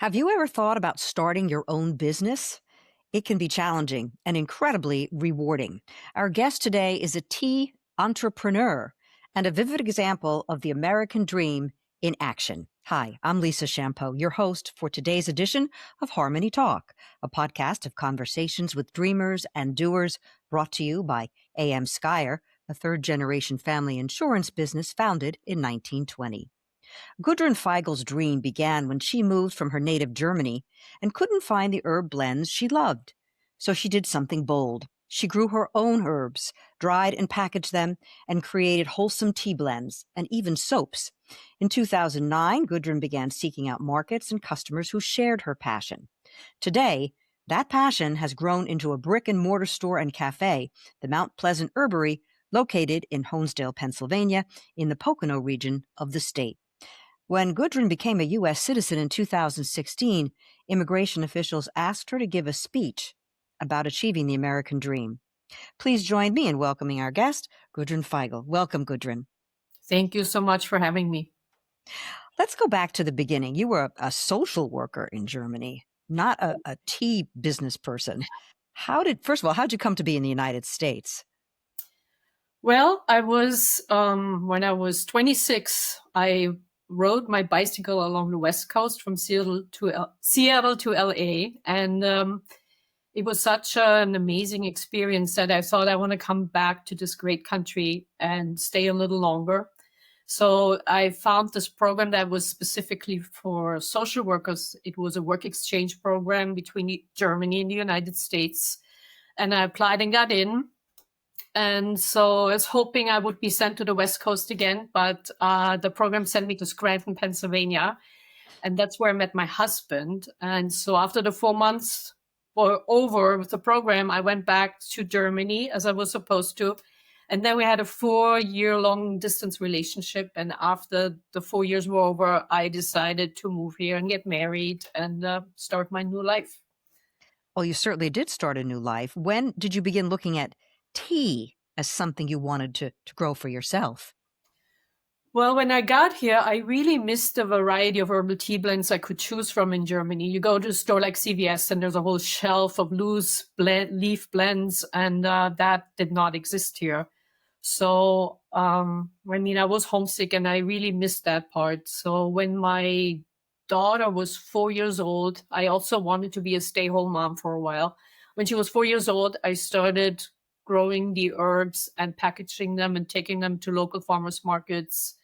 Have you ever thought about starting your own business? It can be challenging and incredibly rewarding. Our guest today is a tea entrepreneur and a vivid example of the American dream in action. Hi, I'm Lisa Champeau, your host for today's edition of Harmony Talk, a podcast of conversations with dreamers and doers brought to you by AM Skyer, a third generation family insurance business founded in 1920. Gudrun Feigl's dream began when she moved from her native Germany and couldn't find the herb blends she loved. So she did something bold. She grew her own herbs, dried and packaged them, and created wholesome tea blends and even soaps. In 2009, Gudrun began seeking out markets and customers who shared her passion. Today, that passion has grown into a brick and mortar store and cafe, the Mount Pleasant Herbary, located in Honesdale, Pennsylvania, in the Pocono region of the state. When Gudrun became a U.S. citizen in 2016, immigration officials asked her to give a speech about achieving the American dream. Please join me in welcoming our guest, Gudrun Feigl. Welcome, Gudrun. Thank you so much for having me. Let's go back to the beginning. You were a social worker in Germany, not a tea business person. First of all, how did you come to be in the United States? Well, when I was 26, I rode my bicycle along the West Coast from Seattle to LA. And it was such an amazing experience that I thought I want to come back to this great country and stay a little longer. So I found this program that was specifically for social workers. It was a work exchange program between Germany and the United States. And I applied and got in. And so I was hoping I would be sent to the West Coast again, but the program sent me to Scranton, Pennsylvania. And that's where I met my husband. And so after the 4 months were over with the program, I went back to Germany as I was supposed to. And then we had a 4-year-long distance relationship. And after the 4 years were over, I decided to move here and get married and start my new life. Well, you certainly did start a new life. When did you begin looking at tea as something you wanted to grow for yourself? Well, when I got here, I really missed the variety of herbal tea blends I could choose from in Germany. You go to a store like CVS and there's a whole shelf of loose leaf blends, and that did not exist here. So, I was homesick and I really missed that part. So when my daughter was 4 years old, I also wanted to be a stay-home mom for a while. When she was 4 years old, I started growing the herbs and packaging them and taking them to local farmers markets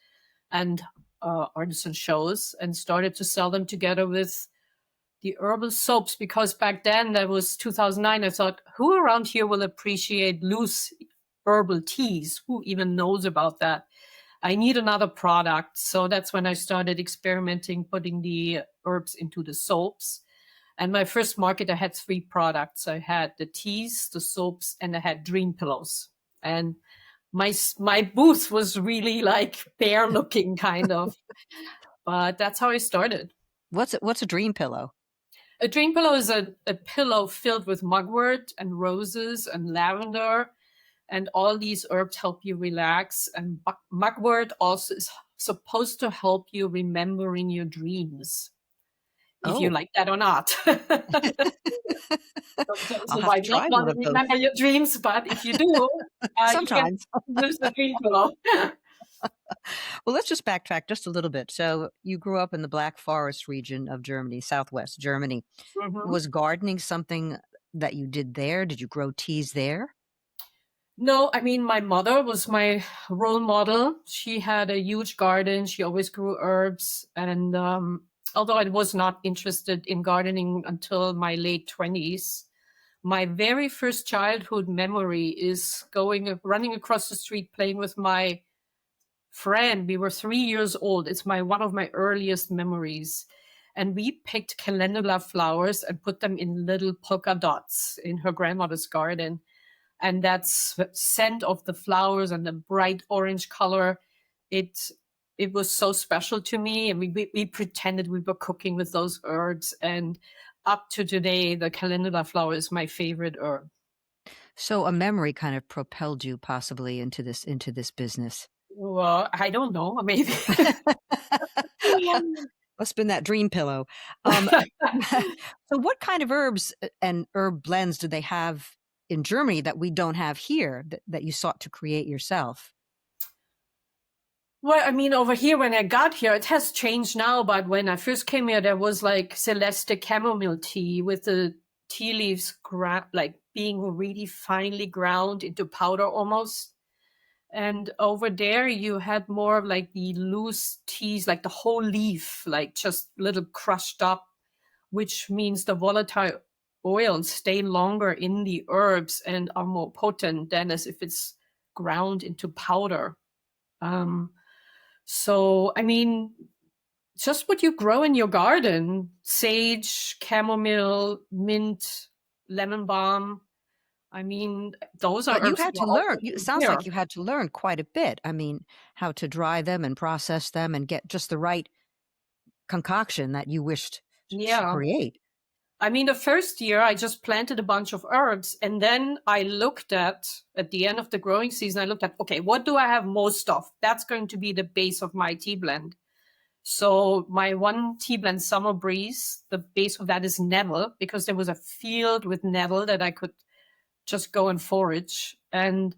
and artisan shows, and started to sell them together with the herbal soaps, because back then, that was 2009, I thought, who around here will appreciate loose herbal teas? Who even knows about that? I need another product. So that's when I started experimenting, putting the herbs into the soaps. And my first market, I had 3 products. I had the teas, the soaps, and I had dream pillows. And my booth was really like bear looking kind of, but that's how I started. What's a dream pillow? A dream pillow is a pillow filled with mugwort and roses and lavender, and all these herbs help you relax. And mugwort also is supposed to help you remembering your dreams, if you Oh, like that or not. I'll So have to might not try want one to of those remember your dreams, but if you do, you can sometimes. use the dream pillow. Well, let's just backtrack just a little bit. So you grew up in the Black Forest region of Germany, Southwest Germany. Mhm. Was gardening something that you did there? Did you grow teas there? No, my mother was my role model. She had a huge garden. She always grew herbs. And although I was not interested in gardening until my late 20s, my very first childhood memory is running across the street, playing with my friend. We were 3 years old. It's one of my earliest memories. And we picked calendula flowers and put them in little polka dots in her grandmother's garden. And that scent of the flowers and the bright orange color, it was so special to me. And we pretended we were cooking with those herbs. And up to today, the calendula flower is my favorite herb. So a memory kind of propelled you possibly into this business. Well, I don't know, maybe. Must have been that dream pillow. Um, so what kind of herbs and herb blends do they have in Germany that we don't have here that you sought to create yourself? Well, I mean, over here, when I got here, it has changed now, but when I first came here, there was like Celeste chamomile tea with the tea leaves like being really finely ground into powder almost. And over there, you had more of like the loose teas, like the whole leaf, like just little crushed up, which means the volatile oils stay longer in the herbs and are more potent than as if it's ground into powder. Um, so, I mean, just what you grow in your garden, sage, chamomile, mint, lemon balm. I mean, those are But you herbs had that are to also learn. It sounds here. like you had to learn quite a bit. I mean, how to dry them and process them and get just the right concoction that you wished to Yeah. create. I mean, the first year I just planted a bunch of herbs, and then I looked at the end of the growing season, I looked at, okay, what do I have most of? That's going to be the base of my tea blend. So my one tea blend, Summer Breeze, the base of that is nettle, because there was a field with nettle that I could just go and forage. And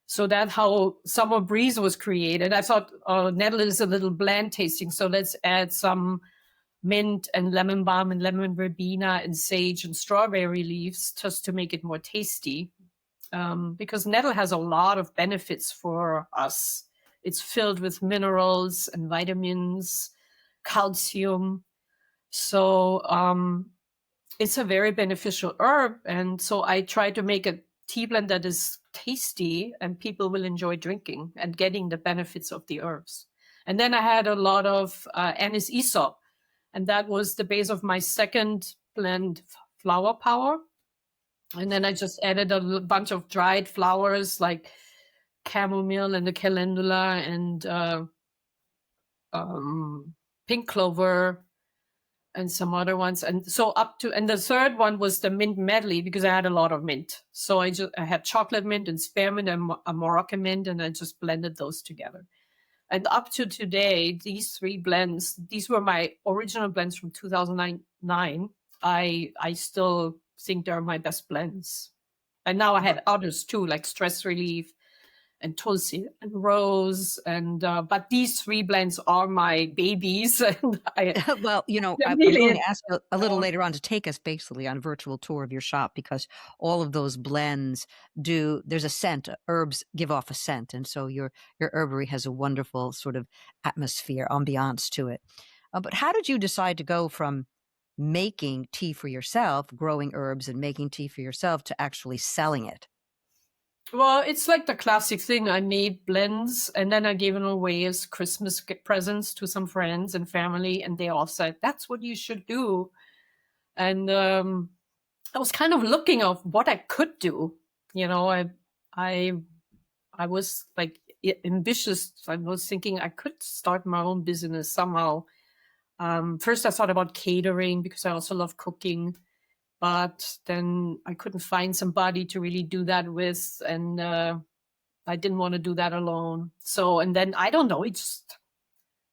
so that's how Summer Breeze was created. I thought, oh, nettle is a little bland tasting, so let's add some mint and lemon balm and lemon verbena and sage and strawberry leaves just to make it more tasty. Because nettle has a lot of benefits for us. It's filled with minerals and vitamins, calcium. So it's a very beneficial herb. And so I try to make a tea blend that is tasty and people will enjoy drinking and getting the benefits of the herbs. And then I had a lot of anise aesop, and that was the base of my second blend, Flower Power. And then I just added a bunch of dried flowers like chamomile and the calendula and pink clover and some other ones. And so and the third one was the mint medley, because I had a lot of mint. So I had chocolate mint and spearmint and a Moroccan mint, and I just blended those together. And up to today, these three blends, these were my original blends from 2009. I still think they're my best blends. And now I had others too, like stress relief and tulsi and rose. And but these three blends are my babies. And Well, I'm going really, to ask you a little later on to take us basically on a virtual tour of your shop because all of those blends there's a scent, herbs give off a scent. And so your herbery has a wonderful sort of atmosphere, ambiance to it. But how did you decide to go from making tea for yourself, growing herbs and making tea for yourself to actually selling it? well, it's like the classic thing. I made blends and then I gave them away as Christmas presents to some friends and family, and they all said, "That's what you should do." And I was kind of looking of what I could do. I I was like ambitious. I was thinking I could start my own business somehow. First, I thought about catering because I also love cooking, but then I couldn't find somebody to really do that with, and I didn't want to do that alone. So, and then I don't know. It's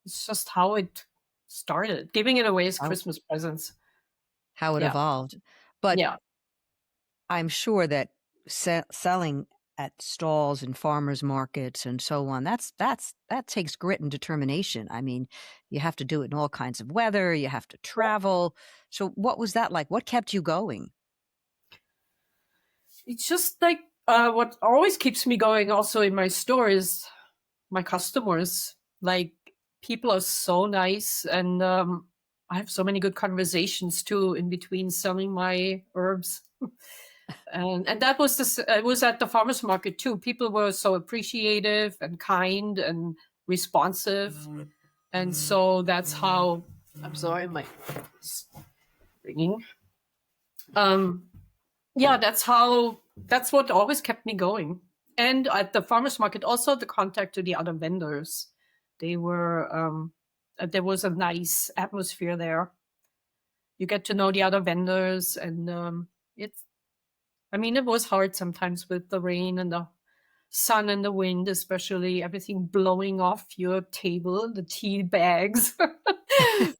just how it started. Giving it away as How, Christmas presents. how it Yeah, evolved. But yeah. I'm sure that selling at stalls and farmers markets and so on, that takes grit and determination. I mean, you have to do it in all kinds of weather, you have to travel. So what was that like? What kept you going? It's just like what always keeps me going. Also in my store is my customers. Like, people are so nice, and I have so many good conversations too in between selling my herbs. And that was it was at the farmers market too. People were so appreciative and kind and responsive, and so that's how. I'm sorry, my ringing. Um, yeah, that's what always kept me going. And at the farmers market, also the contact to the other vendors. They were there was a nice atmosphere there. You get to know the other vendors, and it's. I mean, it was hard sometimes with the rain and the sun and the wind, especially everything blowing off your table, the tea bags.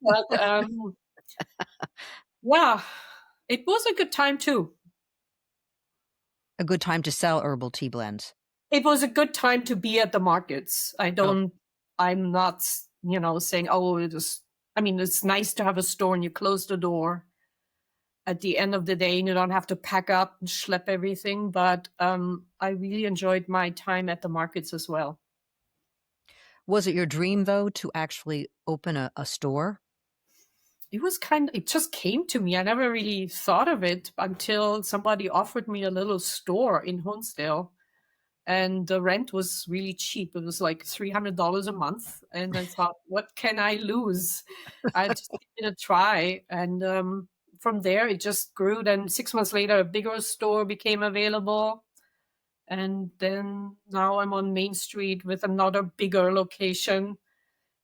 But yeah, it was a good time too. A good time to sell herbal tea blends. It was a good time to be at the markets. Oh, I'm not, saying, oh, I mean, it's nice to have a store and you close the door at the end of the day and you don't have to pack up and schlep everything. But I really enjoyed my time at the markets as well. was it your dream though to actually open a store? It just came to me. I never really thought of it until somebody offered me a little store in Honesdale. And the rent was really cheap. It was like $300 a month. And I thought, what can I lose? I just give it a try. And from there, it just grew. Then 6 months later, a bigger store became available. And then now I'm on Main Street with another bigger location.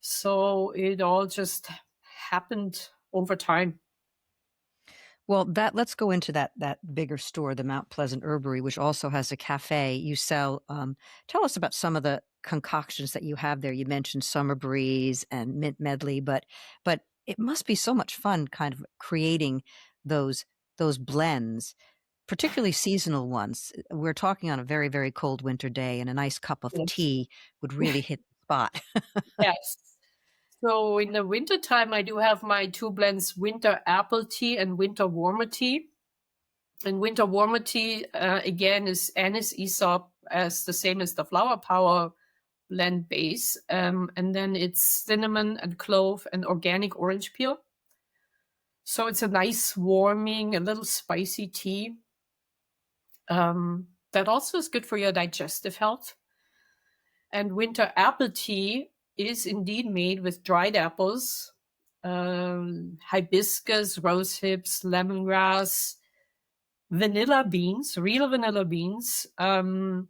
So it all just happened over time. Well, let's go into that bigger store, the Mount Pleasant Herbary, which also has a cafe. You sell. Tell us about some of the concoctions that you have there. You mentioned Summer Breeze and Mint Medley, but it must be so much fun, kind of creating those blends, particularly seasonal ones. We're talking on a very, very cold winter day, and a nice cup of Yes. tea would really hit the spot. Yes. So in the winter time, I do have my two blends, winter apple tea and winter warmer tea. And winter warmer tea, again, is anise aesop, as the same as the flower power blend base. And then it's cinnamon and clove and organic orange peel. So it's a nice warming, a little spicy tea. That also is good for your digestive health. And winter apple tea is indeed made with dried apples, hibiscus, rose hips, lemongrass, vanilla beans, real vanilla beans, almond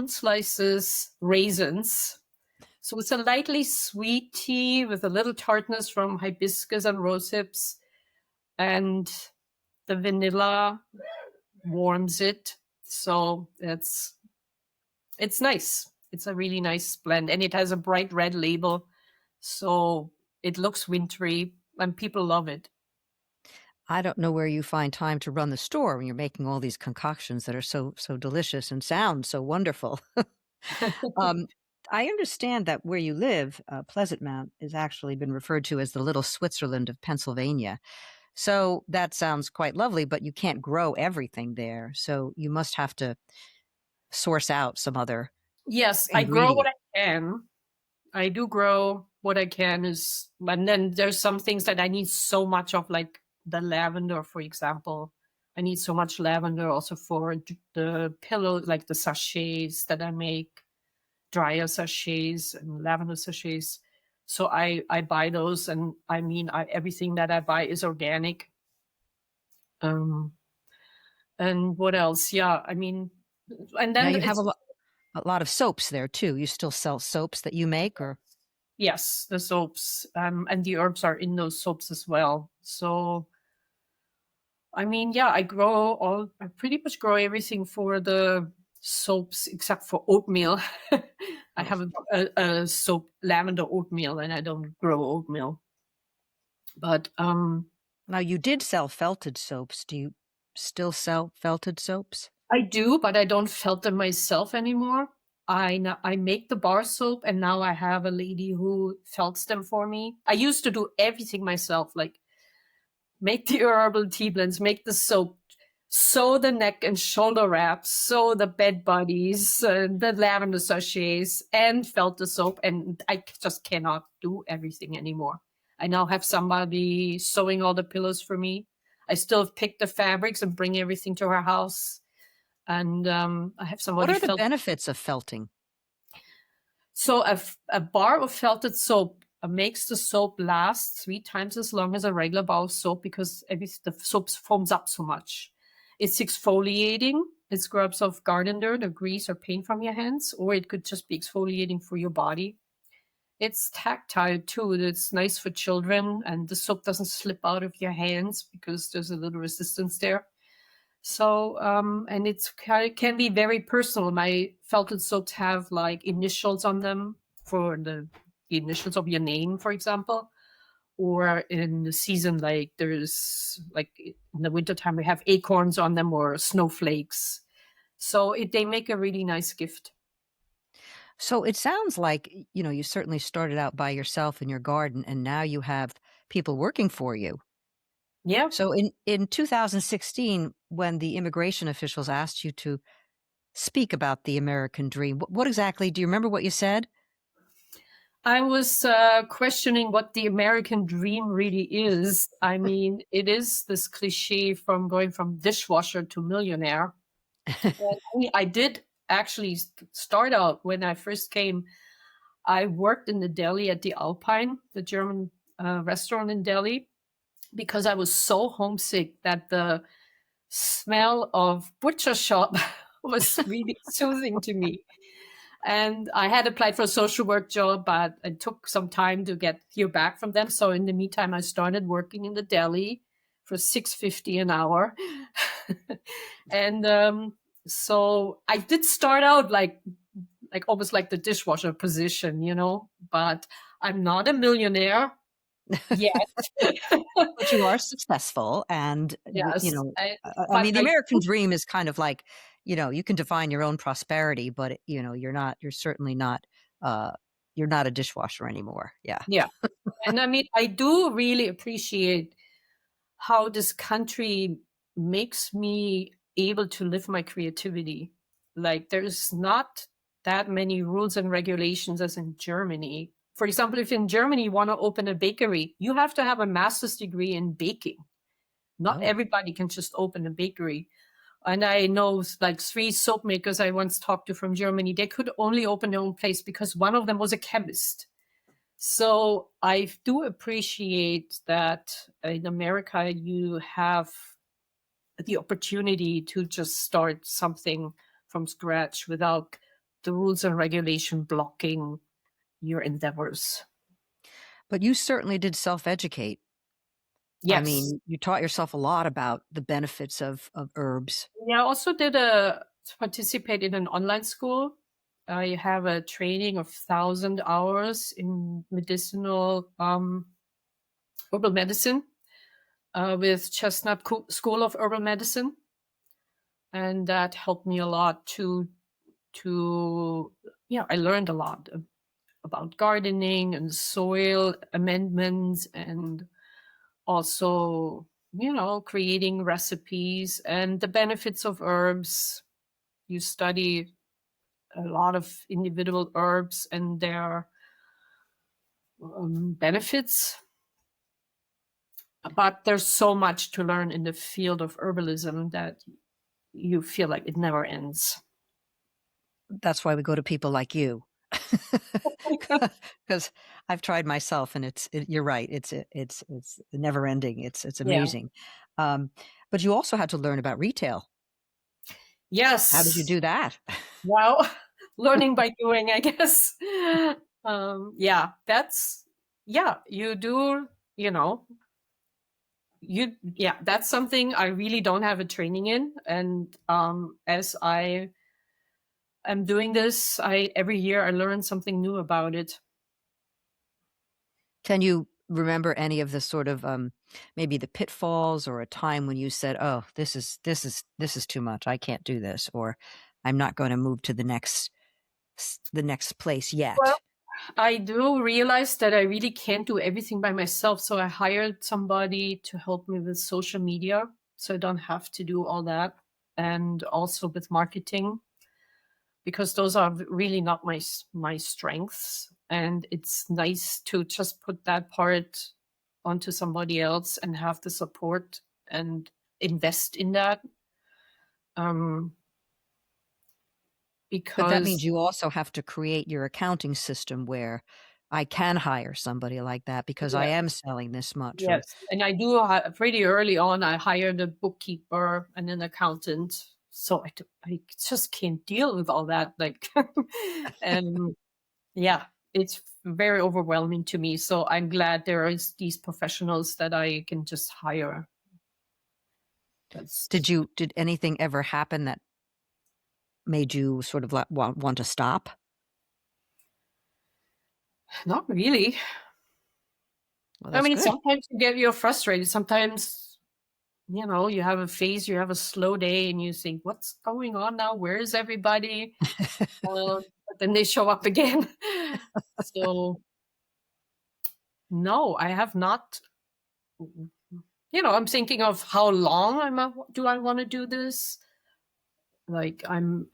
slices, raisins. So it's a lightly sweet tea with a little tartness from hibiscus and rose hips, and the vanilla warms it. So it's nice. It's a really nice blend, and it has a bright red label, so it looks wintry, and people love it. I don't know where you find time to run the store when you're making all these concoctions that are so delicious and sound so wonderful. Um, I understand that where you live, Pleasant Mount, has actually been referred to as the little Switzerland of Pennsylvania. So that sounds quite lovely, but you can't grow everything there. So you must have to source out some other Yes, I grow what ingredient. I can. I do grow what I can, and then there's some things that I need so much of, like the lavender, for example. I need so much lavender also for the pillow, like the sachets that I make, dryer sachets and lavender sachets. So I buy those, and I mean, everything that I buy is organic. Um, and what else? Yeah, I mean, and Now then you have it's a lot of soaps there too. You still sell soaps that you make, or yes, the soaps, and the herbs are in those soaps as well. So I mean, yeah, I pretty much grow everything for the soaps except for oatmeal. I oh. have a soap, lavender oatmeal, and I don't grow oatmeal. But Now you did sell felted soaps. Do you still sell felted soaps? I do, but I don't felt them myself anymore. I make the bar soap, and now I have a lady who felts them for me. I used to do everything myself, like make the herbal tea blends, make the soap, sew the neck and shoulder wraps, sew the bed buddies, the lavender sachets, and felt the soap. And I just cannot do everything anymore. I now have somebody sewing all the pillows for me. I still pick the fabrics and bring everything to her house. And I have What somebody are the felt. benefits of felting? So a bar of felted soap makes the soap last 3 times as long as a regular bar of soap because the soap foams up so much. It's exfoliating. It scrubs off garden dirt or grease or paint from your hands, or it could just be exfoliating for your body. It's tactile too. It's nice for children, and the soap doesn't slip out of your hands because there's a little resistance there. So, and it can be very personal. My felted soaps have like initials on them for the initials of your name, for example. or in the season, like there's like in the wintertime, we have acorns on them or snowflakes. So they make a really nice gift. So it sounds like, you certainly started out by yourself in your garden, and now you have people working for you. Yeah. So in 2016, when the immigration officials asked you to speak about the American dream, what exactly do you remember what you said? I was questioning what the American dream really is. I mean, it is this cliche from going from dishwasher to millionaire. And I did actually start out when I first came. I worked in the deli at the Alpine, the German restaurant in Delhi, because I was so homesick that the smell of butcher shop was really soothing to me. And I had applied for a social work job, but it took some time to hear back from them. So in the meantime, I started working in the deli for $6.50 an hour. And so I did start out like almost like the dishwasher position, but I'm not a millionaire yet. But you are successful, and Yes. I But mean, the I American dream is kind of like, you can define your own prosperity, but you're certainly not, uh, you're not a dishwasher anymore. Yeah. yeah. And I mean, I do really appreciate how this country makes me able to live my creativity. Like there's not that many rules and regulations as in Germany. For example, if in Germany you want to open a bakery, you have to have a master's degree in baking. Not Oh, everybody can just open a bakery. And I know like 3 soap makers I once talked to from Germany, they could only open their own place because one of them was a chemist. So I do appreciate that in America you have the opportunity to just start something from scratch without the rules and regulation blocking your endeavors. but you certainly did self-educate. I Yes. mean, you taught yourself a lot about the benefits of herbs. Yeah, I also did participate in an online school. I have a training of 1,000 hours in medicinal herbal medicine with Chestnut School of Herbal Medicine, and that helped me a lot to yeah, I learned a lot about gardening and soil amendments and also creating recipes and the benefits of herbs. You study a lot of individual herbs and their benefits, but there's so much to learn in the field of herbalism that you feel like it never ends. That's why we go to people like you. Because I've tried myself, and you're right. It's never ending. It's Yeah. amazing. Um, but you also had to learn about retail. How did you Yes. do that? Wow. Learning by doing, I guess. Yeah, you do, you know, yeah, that's something I really don't have a training in. And as I am doing this, every year I learn something new about it. Can you remember any of the sort of maybe the pitfalls, or a time when you said, "Oh, this is too much. I can't do this," or "I'm not going to move to the next place Well, yet." I do realize that I really can't do everything by myself. So I hired somebody to help me with social media. So I don't have to do all that. And also with marketing, because those are really not my strengths. And it's nice to just put that part onto somebody else and have the support and invest in that. Um, But that because means you also have to create your accounting system where I can hire somebody like that because I yeah, am selling this much, or yes, and I do pretty early on. I hired a bookkeeper and an accountant, so I just can't deal with all that. Like, and yeah, it's very overwhelming to me. So I'm glad there is these professionals that I can just hire. did That's you did anything ever happen that made you sort of like want to stop? not really. Well, I that's mean, good. sometimes you're frustrated. Sometimes, you have a phase, you have a slow day, and you think, "What's going on now? Where is everybody?" But then they show up again. So, no, I have not. I'm thinking of how long do I want to do this? Like, I'm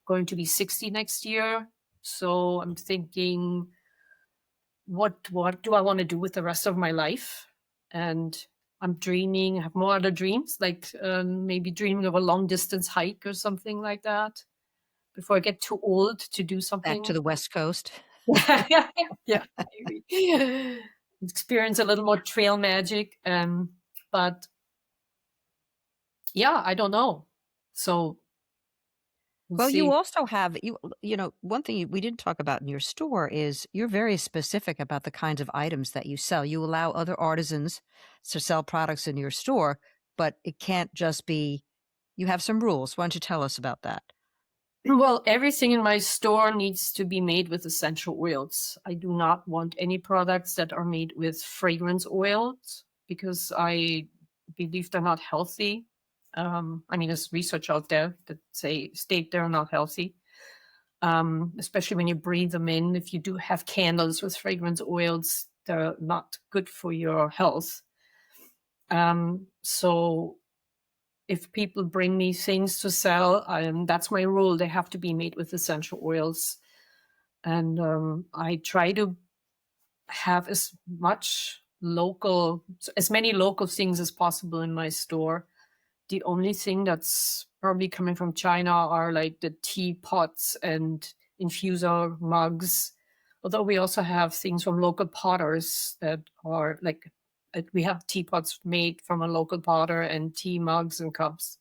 going to be 60 next year, so I'm thinking, what do I want to do with the rest of my life? And I'm dreaming, I have more other dreams, like maybe dreaming of a long distance hike or something like that before I get too old to do Back to something. the West Coast. Yeah, yeah, maybe. Experience a little more trail magic. But yeah, I don't know. So we'll Well, you see. also have one thing we didn't talk about in your store is you're very specific about the kinds of items that you sell. You allow other artisans to sell products in your store, but it can't just be. You have some rules. Why don't you tell us about that? Well, everything in my store needs to be made with essential oils. I do not want any products that are made with fragrance oils because I believe they're not healthy. I mean, there's research out there that state they're not healthy, especially when you breathe them in. If you do have candles with fragrance oils, they're not good for your health. So if people bring me things to sell, that's my rule. They have to be made with essential oils. And I try to have as many local things as possible in my store. The only thing that's probably coming from China are like the teapots and infuser mugs. Although we also have things from local potters that are like, we have teapots made from a local potter and tea mugs and cups.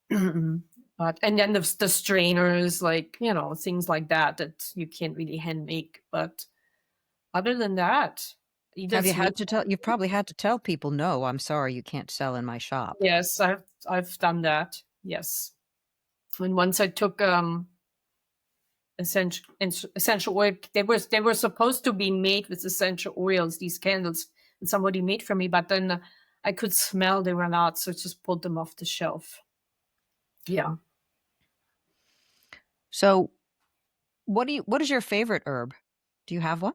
But and then the strainers, like things like that you can't really hand make. But other than that, either Have you it's me. had to tell? You've probably had to tell people, no, I'm sorry, you can't sell in my shop. Yes, I've done that. Yes, and once I took essential oil. They were supposed to be made with essential oils. These candles that somebody made for me, but then I could smell they were not, so I just pulled them off the shelf. Yeah. So, what is your favorite herb? Do you have one?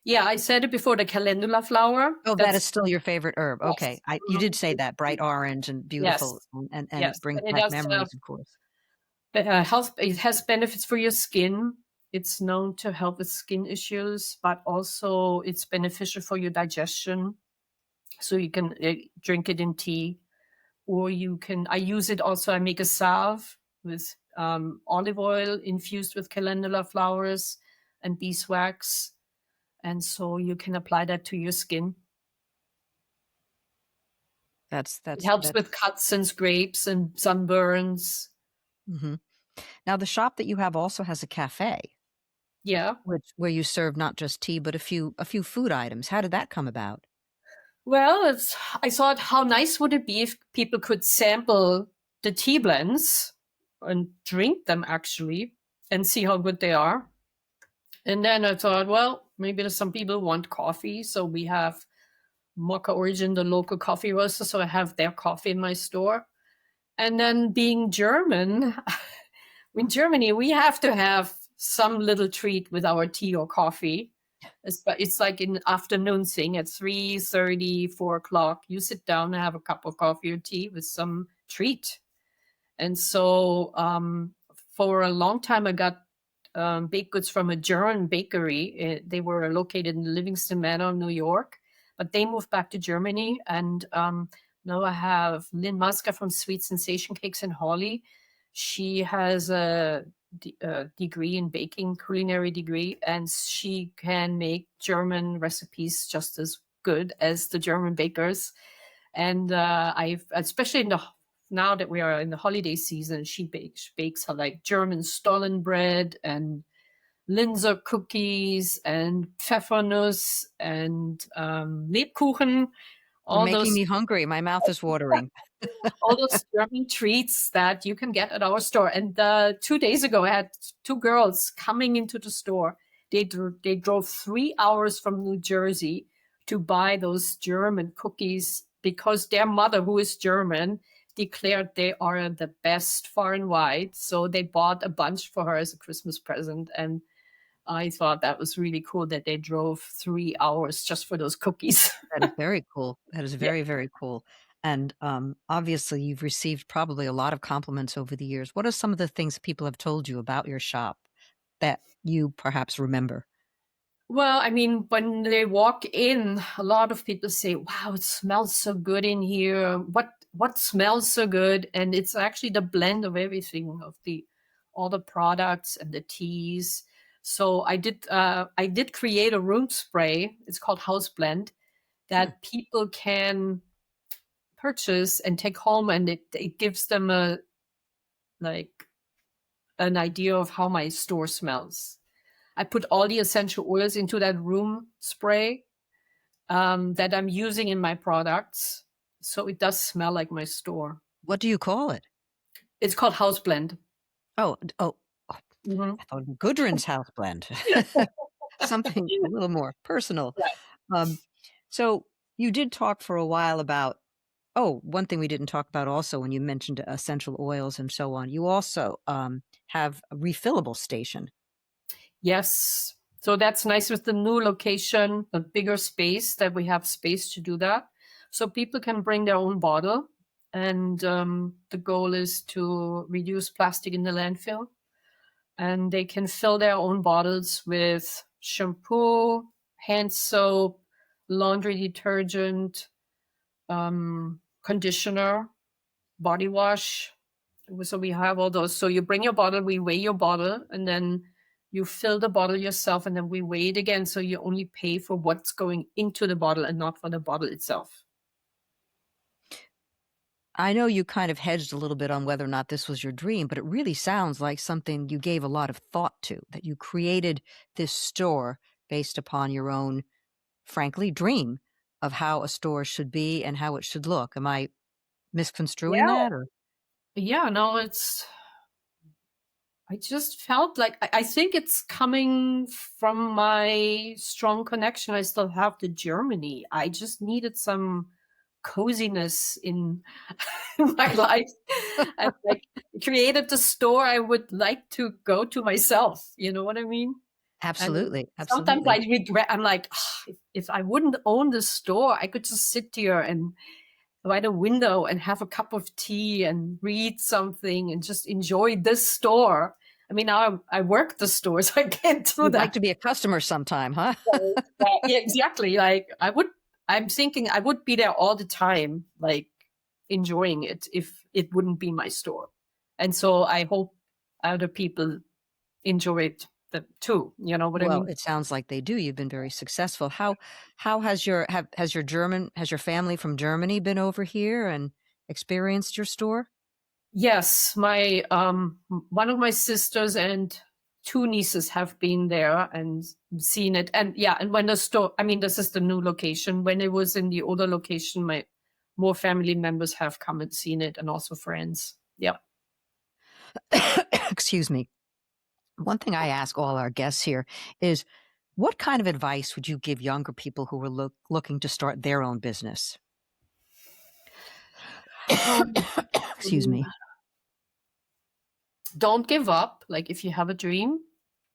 Yeah, I said it before, the calendula flower. Oh, that That's is still your favorite herb. yes. Okay. You did say that, bright orange and beautiful, Yes. and Yes. it brings And it back does memories, of course. health. It has benefits for your skin. It's known to help with skin issues, but also it's beneficial for your digestion. So you can drink it in tea, or I use it also. I make a salve with olive oil infused with calendula flowers and beeswax. And so you can apply that to your skin. That's It that's helps that's with cuts and scrapes and sunburns. mhm. Now, the shop that you have also has a cafe, Yeah. where you serve not just tea, but a few food items. How did that come about? Well, I thought, how nice would it be if people could sample the tea blends and drink them actually and see how good they are. And then I thought, well, maybe there's some people who want coffee. So we have Mocha Origin, the local coffee roaster. So I have their coffee in my store. And then being German, in Germany, we have to have some little treat with our tea or coffee. It's like an afternoon thing at 3:30, 4 o'clock. You sit down and have a cup of coffee or tea with some treat. And so for a long time, I got baked goods from a German bakery. They were located in Livingston Manor, New York, but they moved back to Germany. And now I have Lynn Muska from Sweet Sensation Cakes and Holly. She has a degree in baking, culinary degree, and she can make German recipes just as good as the German bakers. And I've, especially now that we are in the holiday season, she bakes her like German stollen bread and Linzer cookies and Pfeffernuss and Lebkuchen, You're all making those me hungry. My mouth is watering. all those German treats that you can get at our store. And 2 days ago, I had two girls coming into the store. They drove 3 hours from New Jersey to buy those German cookies because their mother, who is German, declared they are the best far and wide. So they bought a bunch for her as a Christmas present. And I thought that was really cool that they drove 3 hours just for those cookies. That is very cool. That is Yeah. very, very cool. And obviously, you've received probably a lot of compliments over the years. What are some of the things people have told you about your shop that you perhaps remember? Well, I mean, when they walk in, a lot of people say, "Wow, it smells so good in here. What smells so good?" And it's actually the blend of everything, of the all the products and the teas. So I did create a room spray. It's called House Blend Hmm. that people can purchase and take home, and it gives them a like an idea of how my store smells. I put all the essential oils into that room spray that I'm using in my products. So it does smell like my store. What do you call it? It's called House Blend. Oh, Mhm. I thought Gudrun's house blend. Something a little more personal. Right. Um, so you did talk for a while about, oh, one thing we didn't talk about also when you mentioned essential oils and so on, you also have a refillable station. Yes. So that's nice with the new location, a bigger space that we have space to do that. So people can bring their own bottle. And the goal is to reduce plastic in the landfill. And they can fill their own bottles with shampoo, hand soap, laundry detergent, conditioner, body wash. So we have all those. So you bring your bottle, we weigh your bottle, and then you fill the bottle yourself, and then we weigh it again. So you only pay for what's going into the bottle and not for the bottle itself. I know you kind of hedged a little bit on whether or not this was your dream, but it really sounds like something you gave a lot of thought to, that you created this store based upon your own, frankly, dream of how a store should be and how it should look. Am I misconstruing Yeah. that or? Yeah, no, I just felt like I think it's coming from my strong connection I still have to Germany. I just needed some coziness in my life, and like created the store I would like to go to myself. You know what I mean? And Absolutely, sometimes I absolutely. regret. I'm like, "Ah, if I wouldn't own the store, I could just sit here and by the window and have a cup of tea and read something and just enjoy this store." I mean, now I work the store, so I can't do You'd like that. to be a customer sometime, huh? So, yeah, exactly. Like I'm thinking I would be there all the time, like enjoying it if it wouldn't be my store. And so I hope other people enjoy it too. You know what I Well, mean? it sounds like they do. You've been very successful. How has your family from Germany been over here and experienced your store? Yes, my one of my sisters and two nieces have been there and seen it. And yeah, and when the store, I mean, this is the new location. When it was in the older location, my more family members have come and seen it, and also friends. Yeah. Excuse me. One thing I ask all our guests here is, what kind of advice would you give younger people who are looking to start their own business? Um, Excuse me. don't give up. Like if you have a dream,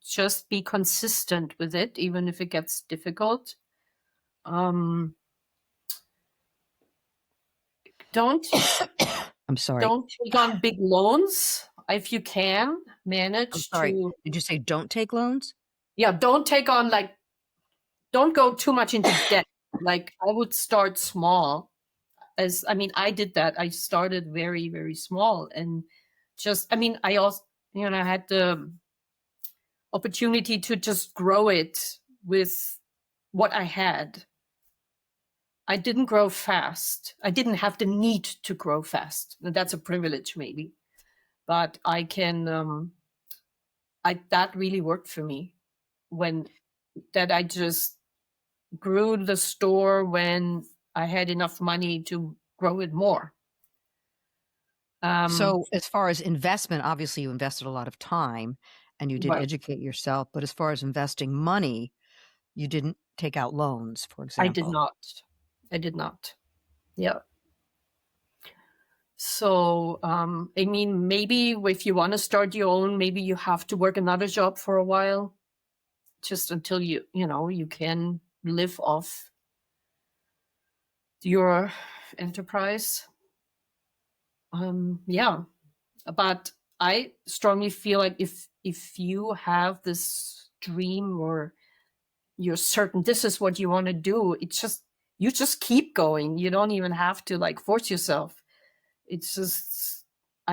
just be consistent with it, even if it gets difficult. Um, don't I'm sorry. don't take on big loans if you can I'm manage sorry. to. Did you say don't take loans? Yeah, don't take on like don't go too much into debt. Like I would start small. As I mean, I did that. I started very, very small and just I mean, I also I had the opportunity to just grow it with what I had. I didn't grow fast. I didn't have the need to grow fast. That's a privilege maybe. But I can I that really worked for me when that I just grew the store when I had enough money to grow it more. Um, So, as far as investment, obviously you invested a lot of time and you did but educate yourself, but as far as investing money, you didn't take out loans, for I did example. not. I did not. Yeah. So, I mean, maybe if you want to start your own, maybe you have to work another job for a while, just until you can live off your enterprise. Yeah, but I strongly feel like if you have this dream, or you're certain this is what you want to do, you just keep going. You don't even have to like force yourself. It's just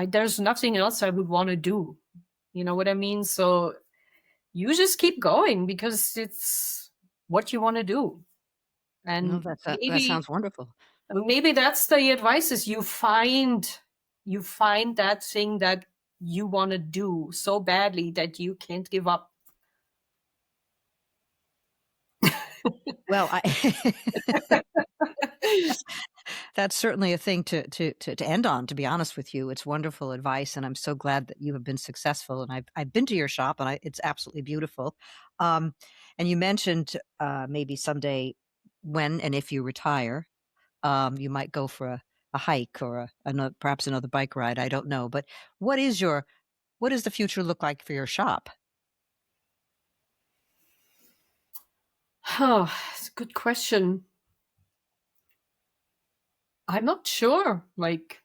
there's nothing else I would want to do. You know what I mean? So you just keep going because it's what you want to do. No, And that sounds wonderful. maybe that's the advice: is you find that thing that you want to do so badly that you can't give up. Well, that's certainly a thing to end on, to be honest with you. It's wonderful advice, and I'm so glad that you have been successful, and I've been to your shop, and it's absolutely beautiful. Um, and you mentioned, maybe someday when and if you retire, you might go for a hike or perhaps another bike ride, I don't know. But what does the future look like for your shop? Oh, it's a good question. I'm not sure. Like,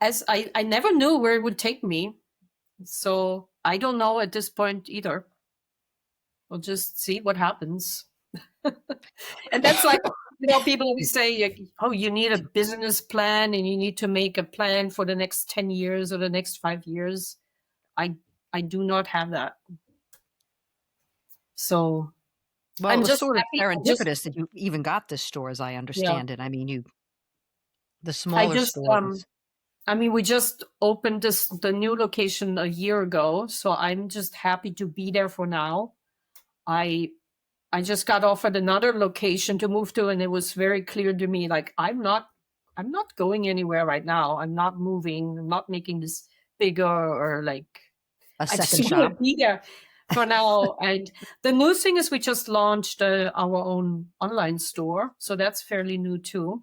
as I never knew where it would take me. So I don't know at this point either. We'll just see what happens. And that's like, people always say, like, oh, you need a business plan and you need to make a plan for the next 10 years or the next 5 years. I I do not have that. So Well, it I'm was just sort of happy. serendipitous that you even got this store, as I Yeah. understand it. I mean, the I smaller just stores. I mean, we just opened the new location a year ago, so I'm just happy to be there for now. I I just got offered another location to move to, and it was very clear to me, like, I'm not going anywhere right now. I'm not moving. I'm not making this bigger, or like, A I just second want shop? to be there for now. And the new thing is we just launched our own online store, so that's fairly new too.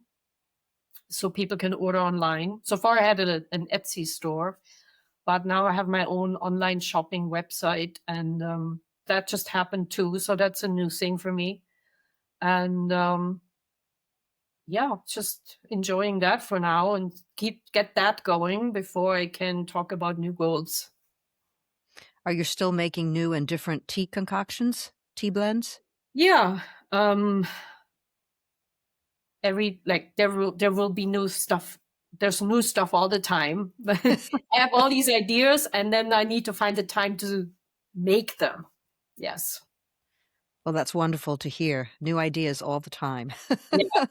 So people can order online. So far, I had an Etsy store, but now I have my own online shopping website, and that just happened too. So that's a new thing for me. And yeah, just enjoying that for now and get that going before I can talk about new goals. Are you still making new and different tea concoctions, tea blends? Yeah. There will be new stuff. There's new stuff all the time. I have all these ideas, and then I need to find the time to make them. Yes. Well, that's wonderful to hear. New ideas all the time. Yeah.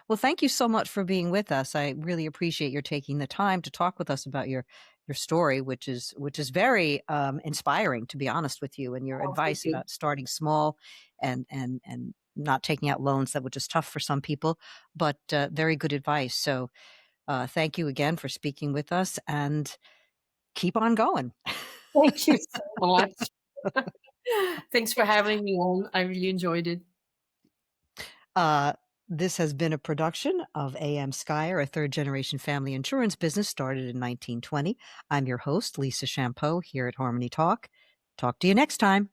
Well, thank you so much for being with us. I really appreciate your taking the time to talk with us about your story, which is very inspiring, to be honest with you, and your Oh, thank advice you. about starting small and not taking out loans, that which is tough for some people, but very good advice. So thank you again for speaking with us, and keep on going. Thank you so much. Thanks for having me on. I really enjoyed it. Uh, this has been a production of AM Skyer, a third generation family insurance business started in 1920. I'm your host, Lisa Champeau, here at Harmony Talk. Talk to you next time.